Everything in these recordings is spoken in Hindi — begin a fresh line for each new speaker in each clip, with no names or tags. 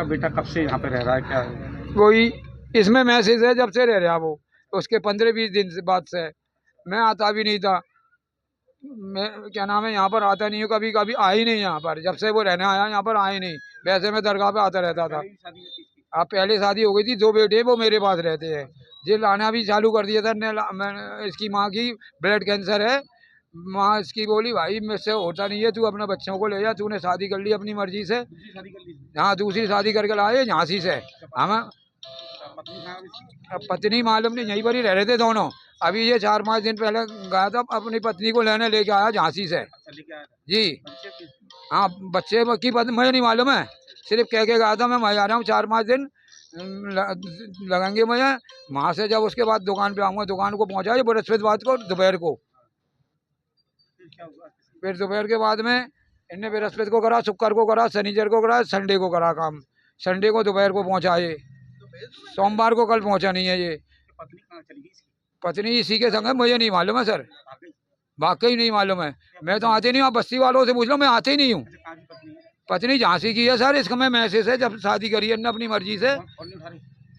आपका बेटा कब से यहाँ पे रह रहा है, क्या है?
वही इसमें मैसेज है जब से रह रहा वो, उसके 15-20 दिन से बाद से। मैं आता भी नहीं था, मैं क्या नाम है यहाँ पर आता नहीं हूँ, कभी कभी आ ही नहीं यहाँ पर, जब से वो रहने आया यहाँ पर आए नहीं। वैसे मैं दरगाह पे आता रहता था। अब पहले शादी हो गई थी, 2 बेटे वो मेरे पास रहते हैं। ये लाना भी चालू कर दिया था इसकी माँ की ब्लड कैंसर है। माँ इसकी बोली भाई मुझसे होता नहीं है, तू अपने बच्चों को ले जा, तूने शादी कर ली अपनी मर्जी से। हाँ, दूसरी शादी करके लाए झांसी से। हम अब पत्नी मालूम नहीं, यहीं पर ही रह रहे थे दोनों। अभी ये 4-5 दिन पहले गया था अपनी पत्नी को लेने, लेके आया झांसी से जी। हाँ, बच्चे की मुझे नहीं मालूम है, सिर्फ कह के गया था मैं आ रहा हूँ 4-5 दिन लगेंगे मुझे। वहाँ से जब उसके बाद दुकान पे आऊँगा, दुकान को पहुँचा बृहस्पतिवार को दोपहर को। फिर दोपहर के बाद में इनने बृहस्पति को करा, शुक्र को करा, शनिचर को करा, संडे को करा काम। संडे को दोपहर को पहुँचा ये, सोमवार को कल पहुँचा नहीं है ये। पत्नी इसी के संग है, मुझे नहीं मालूम है सर, वाकई नहीं मालूम है। मैं तो आते नहीं हूँ, आप बस्ती वालों से पूछ लो, मैं आते ही नहीं हूँ। पत्नी झांसी की है सर, इसका मैं मैसेज है जब शादी करी है अपनी मर्जी से,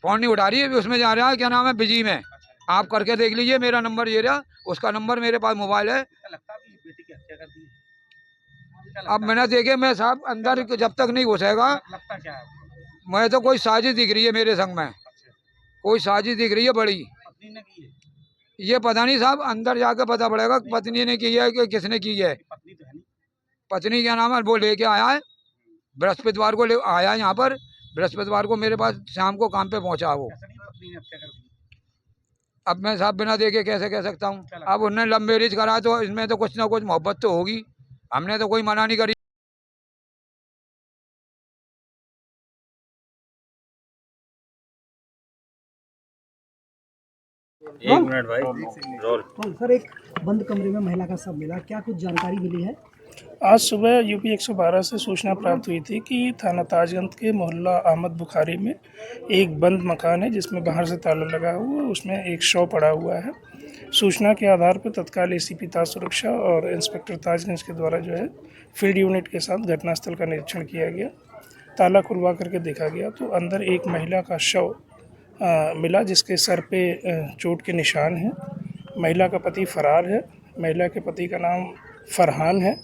फोन नहीं उठा रही है। उसमें जा रहा है क्या नाम है बिजी में, आप करके देख लीजिए, मेरा नंबर ये रहा, उसका नंबर मेरे पास मोबाइल है। अब मैंने देखे मैं साहब अंदर जब तक नहीं घुसेगा, मैं तो कोई साजिश दिख रही है मेरे संग में, कोई साजिश दिख रही है बड़ी। ये पता नहीं साहब, अंदर जाकर पता पड़ेगा पत्नी ने की है कि किसने की है। पत्नी क्या नाम है वो लेके आया है, बृहस्पतिवार को ले आया यहाँ पर, बृहस्पतिवार को मेरे पास शाम को काम पे पहुँचा वो। अब मैं साहब बिना देखे कैसे कह सकता हूँ। अब उन्होंने लव मैरिज करा तो इसमें तो कुछ ना कुछ मोहब्बत तो होगी, हमने तो कोई मना नहीं करी।
एक मिनट भाई, रोल।
तो सर एक बंद कमरे में महिला का शव मिला, क्या कुछ जानकारी मिली है?
आज सुबह यूपी 112 से सूचना प्राप्त हुई थी कि थाना ताजगंज के मोहल्ला अहमद बुखारी में एक बंद मकान है जिसमें बाहर से ताला लगा हुआ है, उसमें एक शव पड़ा हुआ है। सूचना के आधार पर तत्काल एसीपी ताज सुरक्षा और इंस्पेक्टर ताजगंज के द्वारा जो है फील्ड यूनिट के साथ घटनास्थल का निरीक्षण किया गया। ताला खुलवा करके देखा गया तो अंदर एक महिला का शव मिला जिसके सर पे चोट के निशान हैं। महिला का पति फरार है। महिला के पति का नाम फरहान है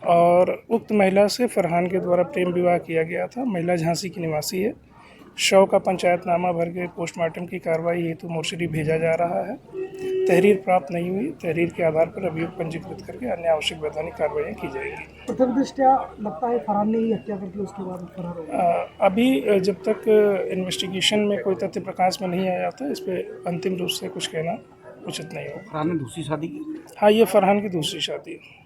और उक्त महिला से फरहान के द्वारा प्रेम विवाह किया गया था। महिला झांसी की निवासी है। शव का पंचायतनामा भर के पोस्टमार्टम की कार्रवाई हेतु मोर्चरी भेजा जा रहा है। तहरीर प्राप्त नहीं हुई, तहरीर के आधार पर अभियोग पंजीकृत करके अन्य आवश्यक वैधानिक कार्रवाई की जाएगी।
प्रथम दृष्टया लगता है फरहान ने ही हत्या करके उसके बाद फरार हो गया।
अभी जब तक इन्वेस्टिगेशन में कोई तथ्य प्रकाश में नहीं आया था, इस पर अंतिम रूप से कुछ कहना उचित नहीं होगा।
फरहान ने दूसरी शादी की?
हाँ, ये फरहान की दूसरी शादी है।